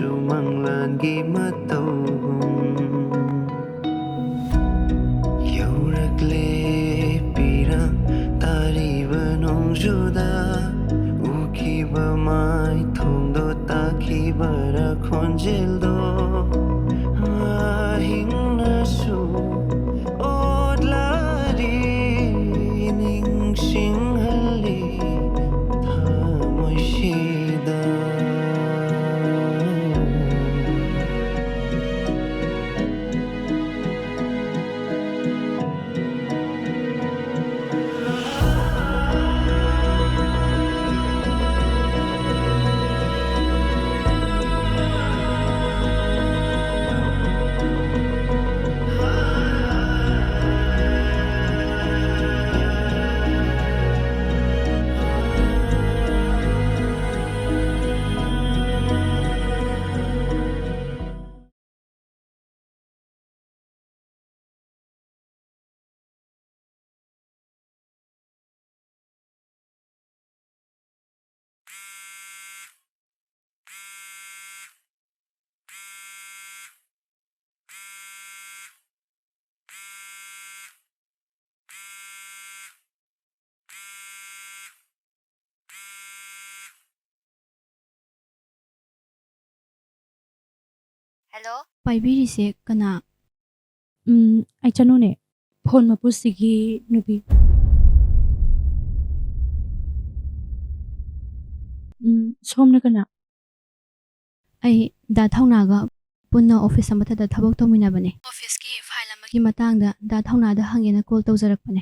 ꯃꯪꯂꯥꯟꯒꯤ ꯃꯇꯧꯒꯨꯝ ꯌꯧꯔꯛꯂꯦ ꯄꯤꯔꯛ ꯇꯥꯔꯤꯕ ꯅꯣꯡꯖꯨꯗ ꯎꯈꯤꯕ ꯃꯥꯏꯊꯣꯡꯗꯣ ꯇꯥꯈꯤꯕꯔ ꯈꯣꯟꯖꯦꯜꯗꯣ ꯑꯍꯤꯡꯅꯁꯨ ꯑꯣꯠꯂꯔꯤ ꯅꯤꯡꯁꯤꯡꯍꯜꯂꯤ ꯊꯃꯣꯏꯁꯤꯗ Hello? ꯄꯥꯏꯕꯤꯔꯤꯁꯦ ꯀꯅꯥ? ꯑꯩ ꯆꯅꯨꯅꯦ. ꯐꯣꯟ ꯃꯄꯨꯁꯤꯒꯤ ꯅꯨꯄꯤ. ꯁꯣꯝꯅ ꯀꯅꯥ? ꯑꯩ ꯗꯥ ꯊꯧꯅꯥꯒ ꯄꯨꯟꯅ ꯑꯣꯐꯤꯁ ꯑꯃꯠꯇꯗ ꯊꯕꯛ ꯇꯧꯃꯤꯟꯅꯕꯅꯦ. ꯑꯣꯐꯤꯁꯀꯤ ꯐꯥꯏꯜ ꯑꯃꯒꯤ ꯃꯇꯥꯡꯗ ꯗꯥ ꯊꯧꯅꯥꯗ ꯍꯪꯒꯦꯅ ꯀꯣꯜ ꯇꯧꯖꯔꯛꯄꯅꯦ.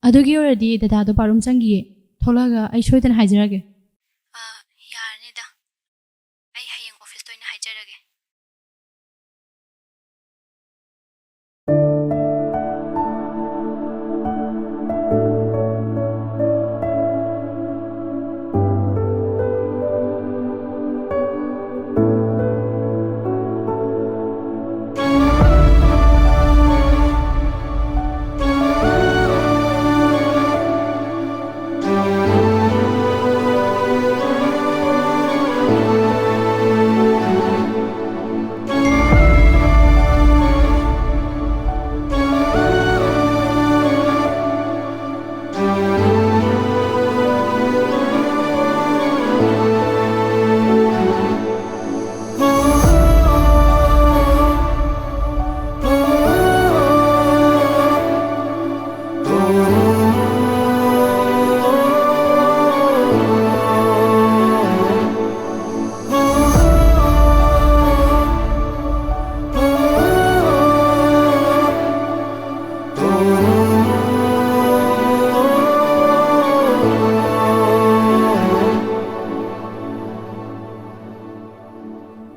ꯑꯗꯨꯒꯤ ꯑꯣꯏꯔꯗꯤ ꯗꯗꯥꯗꯣ ꯕꯥꯔꯨꯝ ꯆꯪꯒꯤꯌꯦ. ꯊꯣꯛꯂꯛꯑꯒ ꯑꯩ ꯁꯣꯏꯗꯅ ꯍꯥꯏꯖꯔꯒꯦ. ꯌꯥꯔꯅꯤꯗ. ꯑꯩ ꯍꯌꯦꯡ ꯑꯣꯐꯤꯁꯇ ꯑꯣꯏꯅ ꯍꯥꯏꯖꯔꯒꯦ.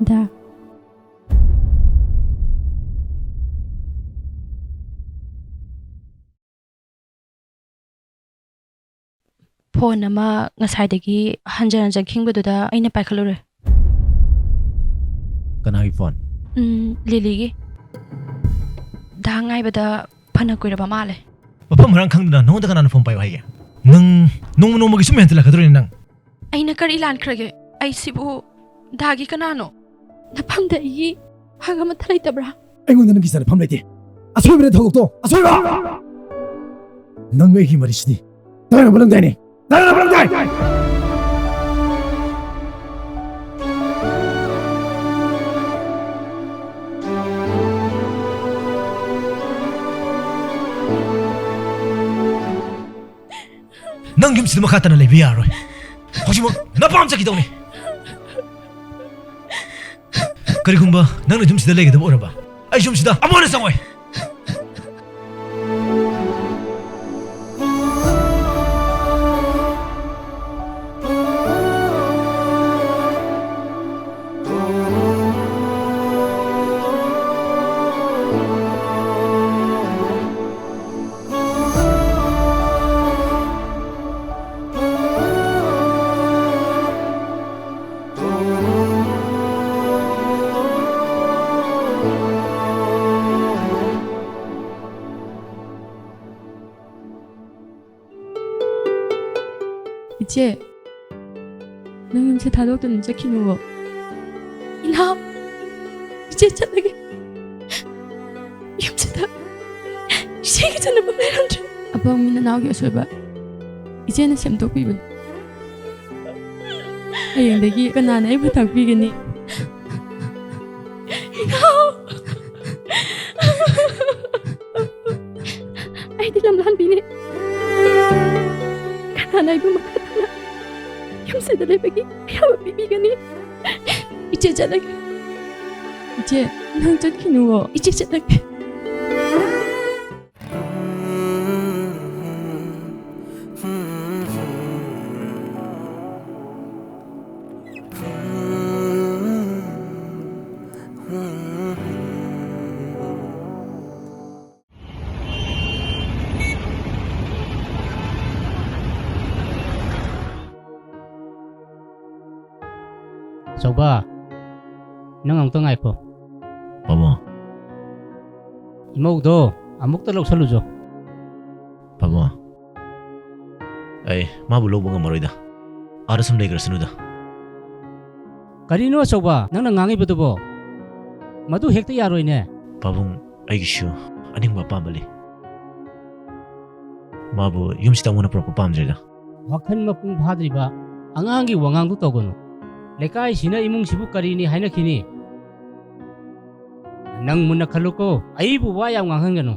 ꯗꯥ. ꯐꯣꯟ ꯑꯃ ꯉꯁꯥꯏꯗꯒꯤ ꯍꯟꯖꯟ ꯍꯟꯖꯟ ꯈꯤꯡꯕꯗꯨꯗ ꯑꯩꯅ ꯄꯥꯏꯈꯠꯂꯨꯔꯦ. ꯀꯅꯥꯒꯤ ꯐꯣꯟ? ꯂꯤꯂꯤꯒꯤ. ꯗꯥ ꯉꯥꯏꯕꯗ ꯐꯅ ꯀꯨꯏꯔꯕ ꯃꯥꯜꯂꯦ. ꯃꯐꯝ ꯃꯔꯥꯡ ꯈꯪꯗꯅ ꯅꯉꯣꯟꯗ ꯀꯅꯥꯅ ꯐꯣꯟ ꯄꯥꯏꯌꯨ ꯍꯥꯏꯒꯦ? ꯅꯪ ꯅꯣꯡꯃꯒꯤ ꯁꯨꯝ ꯍꯦꯟꯖꯜꯂꯛꯀꯗꯧꯔꯤꯅꯦ ꯅꯪ. ꯑꯩꯅ ꯀꯔꯤ ꯂꯥꯟꯈ꯭ꯔꯒꯦ? ꯑꯩꯁꯤꯕꯨ ꯗꯥꯒꯤ ꯀꯅꯥꯅꯣ? ꯅꯐꯝꯗ ꯑꯩꯒꯤ ꯍꯛ ꯑꯃꯠꯇ ꯂꯩꯇꯕ꯭ꯔꯥ? ꯑꯩꯉꯣꯟꯗ ꯅꯪꯒꯤ ꯆꯠꯅꯐꯝ ꯂꯩꯇꯦ. ꯑꯁꯣꯏꯕꯅ ꯊꯧꯗꯣꯛꯇꯣ ꯑꯁꯣꯏꯕ! ꯅꯪ ꯑꯩꯒꯤ ꯃꯔꯤꯁꯤꯗꯤ ꯇꯥꯏꯌꯣꯟꯅꯕ ꯂꯪꯗꯥꯏꯅꯤ. ꯇꯥꯏꯌꯣꯟꯅꯕ ꯂꯪꯗꯥꯏ! ꯅꯪ ꯌꯨꯝꯁꯤꯗ ꯃꯈꯥ ꯇꯥꯅ ꯂꯩꯕ ꯌꯥꯔꯣꯏ. ꯍꯧꯖꯤꯛꯃꯛ ꯅꯄꯥꯝ ꯆꯠꯈꯤꯗꯧꯅꯤ. ꯀꯔꯤꯒꯨꯝꯕ ꯅꯪꯅ ꯌꯨꯝꯁꯤꯗ ꯂꯩꯒꯗꯕ ꯑꯣꯏꯔꯕ ꯑꯩ ꯌꯨꯝꯁꯤꯗ ꯑꯃꯨꯛ ꯍꯟꯅ ꯆꯪꯉꯣꯏ. 이제 너 제 다독도는 짝히는 거 Now, 이제 저녁에 염치다 시기 전에 보내는데 아빠 어머니는 나오기 어서봐 이제는 샘독비분 hayengdagi kanana ay butakbigani ikaw ay di lamlan bini kanana ay bumakatana yamsadalay bagi ayaw bibigani iche jalag iche nang jat kinuwo iche jalag Soba, nang ang tangay ko. Pamo, Imaw do, amok talok sa lujo. pamo. Ay, mabulog mga maroida. Arasam legar sinuda. Karino soba, nang nangangi ba bo? Madu hekta yaroy ne. Pabong, ay gisyo. Aning mapamali. Mabu, yung sita muna pro papamdreda. Wakan mapung bahadri ba, ang angi wangang do togono. Lekay sina imong sibuk karini haina kini. Nang muna kaluko, ay buwayang wangang gano.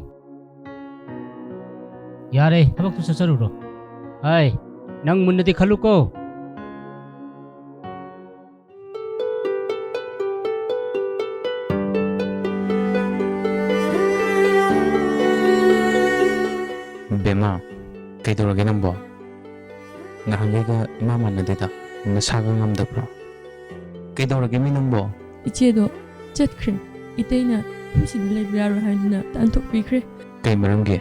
Yare, habak tu sa saruro. Ay, nang muna di kaluko. Bema, kaitoragin ang bo. Nakangyaga mama na dita, nasagang ang dabro. Kaitoragin minang bo. ichedo chatkre itaina humsidalay biyaro hayduna tantok bikre Kay marangge.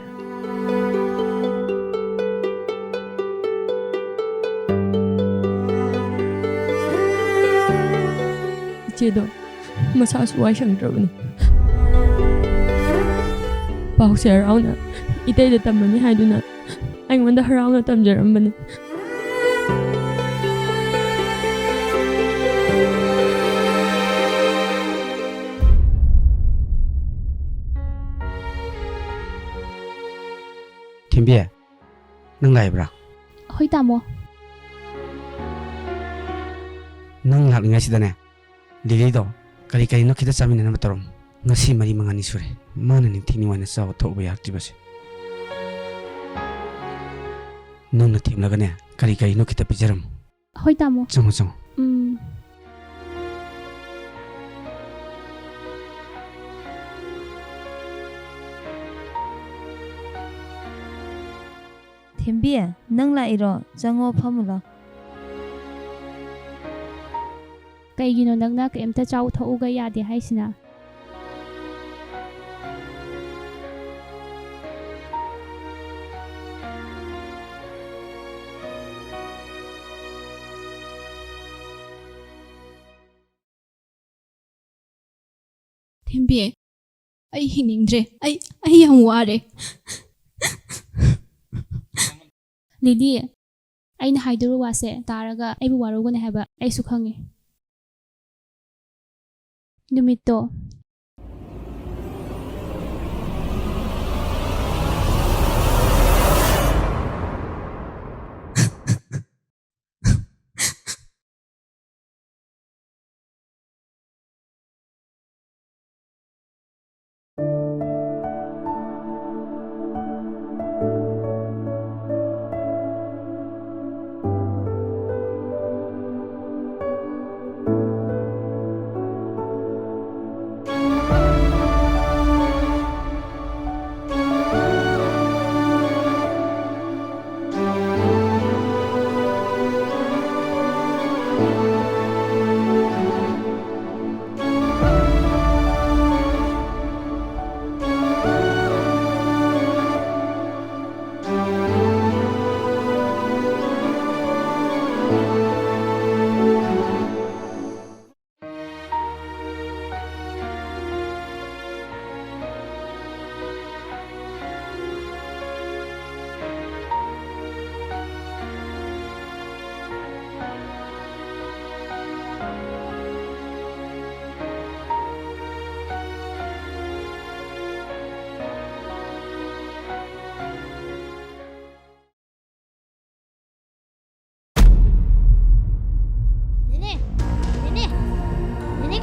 ichedo masasuway siyang drabani pahok siya raw na itayda tamani hayduna aingwanda haraw na tamjarambani Timbiya, nang laibra. Hoy tamo Nang lalinga sida na. Lilido, kali-kali no kita samin na matarong. Ngasi mari mga nisure. Mana ning tiniwan na sa auto ba yakti ba si. Nang natim laga na, kali-kali no kita pijaram. hoy tamo Sama-sama. Thembi, nang la iro, jango phamula. kaygino nagna kaimta chaw thauga yade haisina Thembi, ay hiningdre ay yam ware Lili, aina haiduru wase taraga aibu warugana haba aisu khangi Numito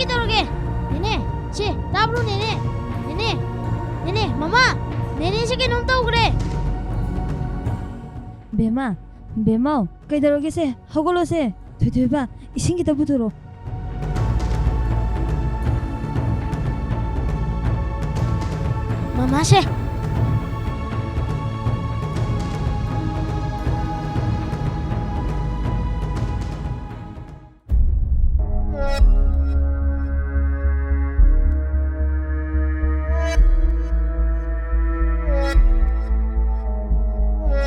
ꯀꯩꯗꯧꯔꯒꯦ ꯅꯦꯅꯦ ꯁꯤ ꯇꯥꯕ꯭ꯔꯣ ꯅꯦꯅꯦ ꯅꯦꯅꯦ ꯅꯦꯅꯦ ꯃꯃꯥ ꯅꯦꯅꯦꯁꯦ ꯀꯩꯅꯣꯝ ꯇꯧꯈ꯭ꯔꯦ ꯕꯦꯃꯥ ꯕꯦꯃꯥꯎ ꯀꯩꯗꯧꯔꯒꯦꯁꯦ ꯍꯧꯒꯠꯂꯣꯁꯦ ꯊꯣꯏꯊꯣꯏꯕ ꯏꯁꯤꯡ ꯈꯤꯇ ꯄꯨꯊꯣꯔꯛꯑꯣ ꯃꯃꯥꯁꯦ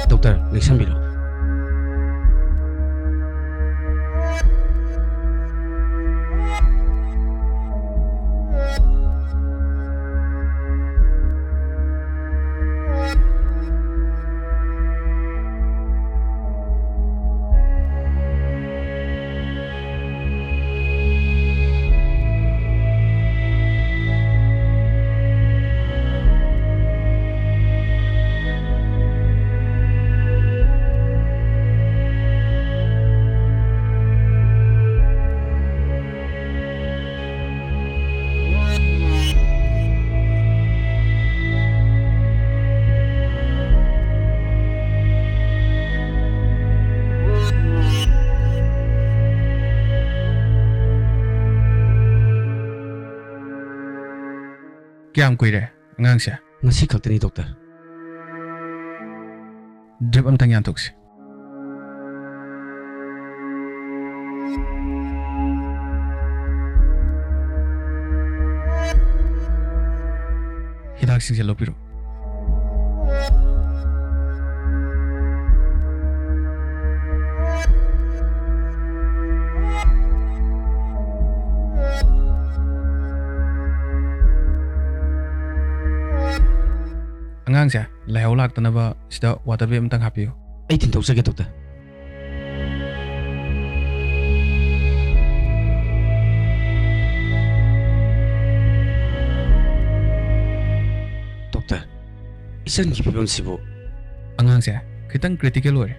ꯗꯣꯛꯇꯔ ꯂꯦꯡꯁꯟꯕꯤꯔꯣ ꯀꯌꯥꯝ ꯀꯨꯏꯔꯦ ꯑꯉꯥꯡꯁꯦ ꯉꯁꯤ ꯈꯛꯇꯅꯤ ꯗꯣꯛꯇꯔ ꯗ꯭ꯔꯤꯞ ꯑꯝꯇꯪ ꯌꯥꯟꯊꯣꯛꯁꯤ ꯍꯤꯗꯥꯛꯁꯤꯡꯁꯦ ꯂꯧꯕꯤꯔꯣ ꯑꯉꯥꯡꯁꯦ ꯂꯥꯏꯍꯧ ꯂꯥꯛꯇꯅꯕ ꯁꯤꯗ ꯋꯥꯇꯔ ꯕꯦꯒ ꯑꯃꯇꯪ ꯍꯥꯞꯄꯤꯌꯨ ꯑꯩ ꯊꯤꯟꯗꯣꯛꯆꯒꯦ ꯗꯣꯛꯇꯔ ꯗꯣꯛꯇꯔ ꯏꯆꯟꯒꯤ ꯐꯤꯕꯝꯁꯤꯕꯨ ꯑꯉꯥꯡꯁꯦ ꯈꯤꯇꯪ ꯀ꯭ꯔꯤꯇꯤꯀꯦꯜ ꯑꯣꯏꯔꯦ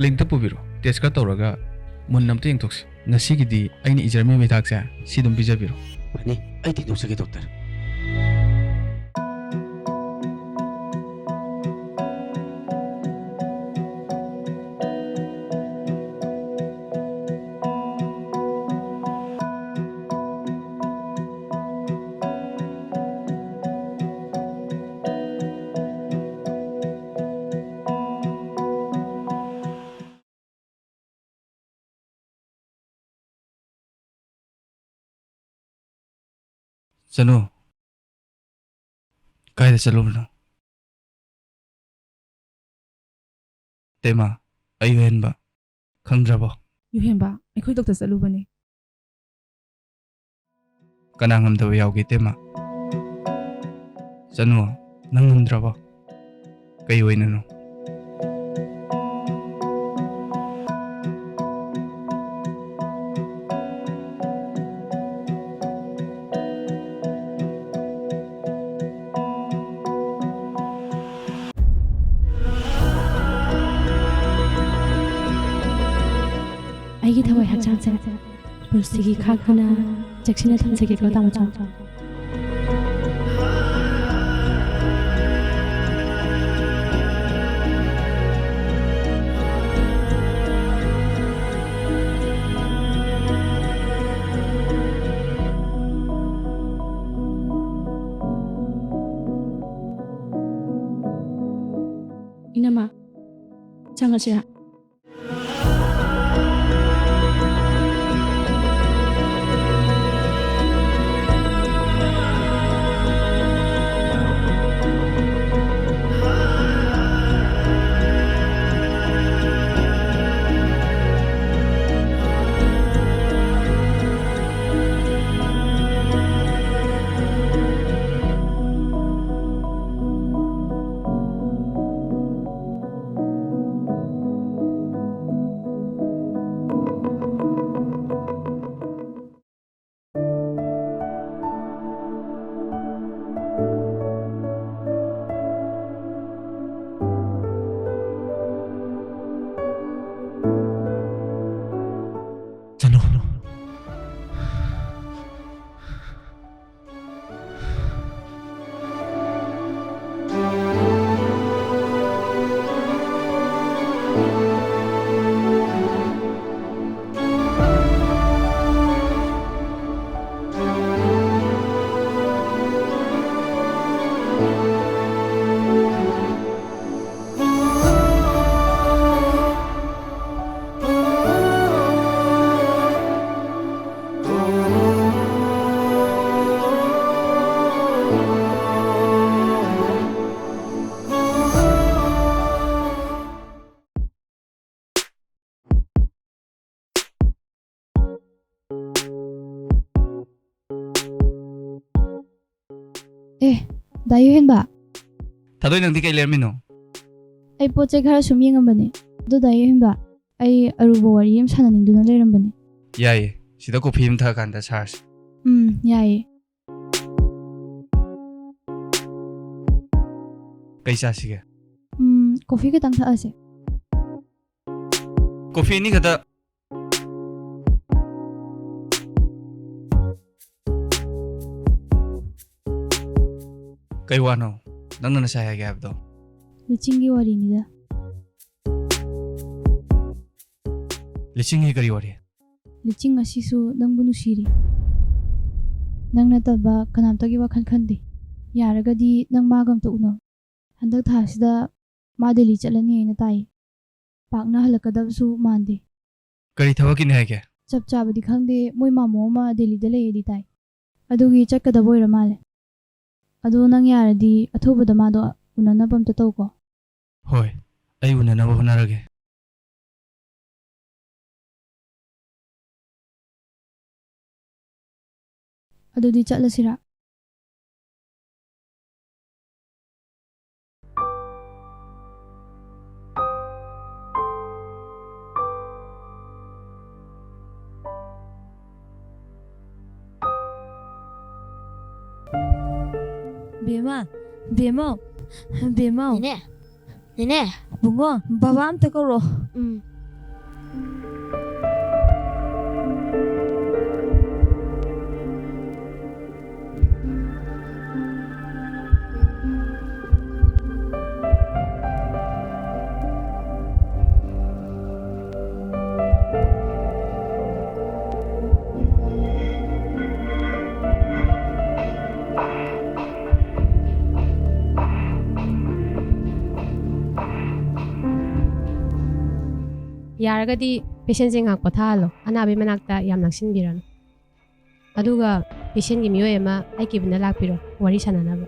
ꯀ꯭ꯂꯤꯅꯤꯛꯇ ꯄꯨꯕꯤꯔꯣ ꯇꯦꯁ ꯈꯔ ꯇꯧꯔꯒ ꯃꯨꯟꯅ ꯑꯝꯇ ꯌꯦꯡꯊꯣꯛꯁꯤ ꯉꯁꯤꯒꯤꯗꯤ ꯑꯩꯅ ꯏꯖꯔꯝꯃꯤꯕ ꯍꯤꯗꯥꯛꯁꯦ ꯁꯤ ꯑꯗꯨꯝ ꯄꯤꯖꯕꯤꯔꯣ ꯐꯅꯤ ꯑꯩ ꯊꯤꯟꯗꯣꯛꯆꯒꯦ ꯗꯣꯛꯇꯔ ꯆꯅꯨ ꯀꯥꯏꯗ ꯆꯠꯂꯨꯕꯅꯣ ꯇꯦꯃꯥ ꯑꯩ ꯍꯦꯟꯕ ꯈꯪꯗ꯭ꯔꯕꯣ ꯌꯨꯍꯦꯟꯕ ꯑꯩꯈꯣꯏ ꯗꯣꯛꯇꯔ ꯆꯠꯂꯨꯕꯅꯦ ꯀꯅꯥ ꯉꯝꯗꯕ ꯌꯥꯎꯒꯦ ꯇꯦꯃꯥ ꯆꯅꯨ ꯅꯪ ꯉꯝꯗ꯭ꯔꯕꯣ ꯀꯩ ꯑꯣꯏꯅꯅꯣ ꯑꯩꯒꯤ ꯊꯋꯥꯏ ꯍꯛꯆꯥꯡꯁꯦ ꯄꯨꯟꯁꯤꯒꯤ ꯈꯥꯛꯇꯨꯅ ꯆꯦꯛꯁꯤꯟꯅ ꯊꯝꯖꯒꯦꯀꯣ ꯇꯥꯃꯣꯆꯥ 이놈아, 장아지야. ꯗꯥꯏꯌꯣꯍꯦꯟꯕ ꯊꯥꯗꯣꯏꯅꯪꯗꯤ ꯀꯩ ꯂꯩꯔꯝꯃꯤꯅꯣ? ꯑꯩ ꯄꯣꯠ ꯆꯩ ꯈꯔ ꯁꯨꯝ ꯌꯦꯡꯉꯝꯕꯅꯦ ꯑꯗꯨ ꯗꯥꯏꯌꯣꯍꯦꯟꯕ ꯑꯩ ꯑꯔꯨꯕ ꯋꯥꯔꯤ ꯑꯃ ꯁꯥꯟꯅꯅꯤꯡꯗꯨꯅ ꯂꯩꯔꯝꯕꯅꯦ ꯌꯥꯏꯌꯦ, ꯁꯤꯗ ꯀꯣꯐꯤ ꯑꯃ ꯊꯛꯑꯀꯥꯟꯗ ꯁꯥꯔꯁꯤ. ꯌꯥꯏꯌꯦ. ꯀꯩ ꯆꯥꯁꯤꯒꯦ? ꯀꯣꯐꯤ ꯈꯤꯇꯪ ꯊꯛꯑꯁꯦ. ꯀꯣꯐꯤ ꯑꯅꯤ ꯈꯛꯇ. ꯀꯩ ꯋꯥꯅꯣ? ꯅꯪꯅ ꯅꯁꯥꯏ ꯍꯥꯏꯒꯦ ꯍꯥꯏꯕꯗꯣ? ꯂꯤꯆꯤꯡꯒꯤ ꯋꯥꯔꯤꯅꯤꯗ. ꯂꯤꯆꯤꯡꯒꯤ ꯀꯔꯤ ꯋꯥꯔꯤ? ꯂꯤꯆꯤꯡ ꯑꯁꯤꯁꯨ ꯅꯪꯕꯨ ꯅꯨꯡꯁꯤꯔꯤ. ꯅꯪ ꯅꯠꯇꯕ ꯀꯅꯥꯝꯇꯒꯤ ꯋꯥꯈꯜ ꯈꯟꯗꯦ. ꯌꯥꯔꯒꯗꯤ ꯅꯪ ꯃꯥꯒ ꯑꯝꯇ ꯎꯅꯧ. ꯍꯟꯗꯛ ꯊꯥꯁꯤꯗ ꯃꯥ ꯗꯦꯜꯂꯤ ꯆꯠꯂꯅꯤ ꯍꯥꯏꯅ ꯇꯥꯏ. ꯄꯥꯛꯅ ꯍꯜꯂꯛꯀꯗꯕꯁꯨ ꯃꯥꯟꯗꯦ. ꯀꯔꯤ ꯊꯕꯛꯀꯤꯅꯤ ꯍꯥꯏꯒꯦ? ꯆꯞ ꯆꯥꯕꯗꯤ ꯈꯪꯗꯦ, ꯃꯣꯏ ꯃꯥꯃꯣ ꯑꯃ ꯗꯦꯜꯂꯤꯗ ꯂꯩꯌꯦꯗꯤ ꯇꯥꯏ. ꯑꯗꯨꯒꯤ ꯆꯠꯀꯗꯕ ꯑꯣꯏꯔ ꯃꯥꯜꯂꯦ. ꯑꯗꯣ ꯅꯪ ꯌꯥꯔꯗꯤ ꯑꯊꯨꯕꯗ ꯃꯥꯗꯣ ꯎꯅꯅꯕ ꯑꯝꯇ ꯇꯧꯀꯣ. ꯍꯣꯏ, ꯑꯩ ꯎꯅꯅꯕ ꯍꯣꯠꯅꯔꯒꯦ. ꯑꯗꯨꯗꯤ ꯆꯠꯂꯁꯤꯔꯥ? ꯕꯦꯃꯥ, ꯕꯦꯃꯥꯎ, ꯕꯦꯃꯥꯎ. 네네. 네네. bungo, baba amta karo. ꯌꯥꯔꯒꯗꯤ ꯄꯦꯁꯦꯟꯁꯤꯡ ꯉꯥꯛ ꯄꯣꯊꯥꯍꯜꯂꯣ. ꯑꯅꯥꯕꯤ ꯃꯅꯥꯛꯇ ꯌꯥꯝ ꯅꯛꯁꯤꯟꯕꯤꯔꯅꯨ. ꯑꯗꯨꯒ ꯄꯦꯁꯦꯟꯒꯤ ꯃꯤꯑꯣꯏ ꯑꯃ ꯑꯩ ꯀꯦꯕꯤꯟꯗ ꯂꯥꯛꯄꯤꯔꯣ ꯋꯥꯔꯤ ꯁꯥꯟꯅꯅꯕ.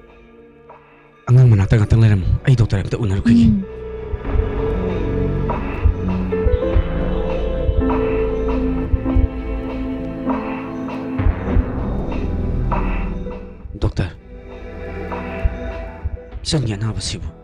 ꯑꯉꯥꯡ ꯃꯅꯥꯛꯇ ꯉꯥꯛꯇꯪ ꯂꯩꯔꯝꯃꯨ. ꯑꯩ ꯗꯣꯛꯇꯔ ꯑꯝꯇ ꯎꯅꯔꯨꯈꯤꯒꯦ. ꯗꯣꯛꯇꯔ, ꯏꯆꯟꯒꯤ ꯑꯅꯥꯕꯁꯤꯕꯨ